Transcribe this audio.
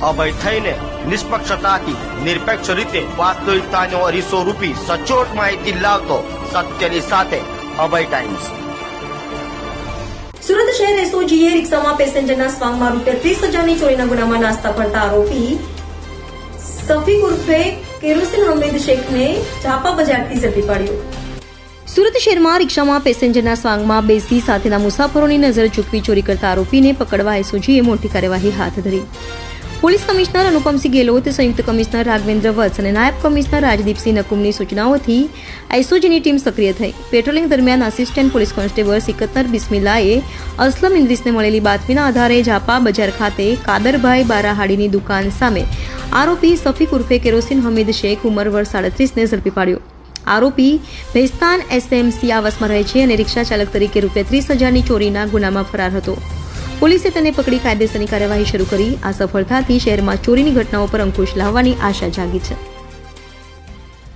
અભય થઈને નિષ્પક્ષતાથી નિરપેક્ષ રીતે વાસ્તવિકતાનો અરીસો રૂપી સચોટ માહિતી લાવતો સત્યની સાથે અભય ટાઈમ્સ। સુરત શહેર એસઓજીએ રિક્ષામાં પેસેન્જરના સ્વાંગમાં ₹30,000ની ચોરીના ગુનામાં નાસ્તા ફરતા આરોપી સફીક ઉર્ફે કેરોસીન હમીદ શેખને ઝાપા બજારથી ઝડપી પાડ્યો। સુરત શહેરમાં રિક્ષામાં પેસેન્જરના સ્વાંગમાં બેસી સાથેના મુસાફરોની નજર ચૂકવી ચોરી કરતા આરોપીને પકડવા એસઓજીએ મોટી કાર્યવાહી હાથ ધરી। પોલીસ કમિશનર અનુપમસિંહ ગેહલોત, સંયુક્ત કમિશનર રાઘવેન્દ્ર વત્સ અને નાયબ કમિશનર રાજદીપસિંહ નકુમની સૂચનાઓથી એસઓજીની ટીમ સક્રિય થઈ। પેટ્રોલિંગ દરમિયાન આસિસ્ટન્ટ પોલીસ કોન્સ્ટેબલ સિકંદર બિસ્મિલ્લાએ અસલમ ઇન્દ્રીસને મળેલી બાતમીના આધારે ઝાપા બજાર ખાતે કાદરભાઈ બારાહાડીની દુકાન સામે આરોપી સફીક ઉર્ફે કેરોસીન હમીદ શેખ ઉંમર વર્ષ 37ને ઝડપી પાડ્યો। આરોપી ભેસ્તાન એસએમસી આવાસમાં રહે છે અને રિક્ષા ચાલક તરીકે ₹30,000ની ચોરીના ગુનામાં ફરાર હતો। પોલીસે તેને પકડી કાયદેસરની કાર્યવાહી શરૂ કરી। આ સફળતાથી શહેરમાં ચોરીની ઘટનાઓ પર અંકુશ લાવવાની આશા જાગી છે।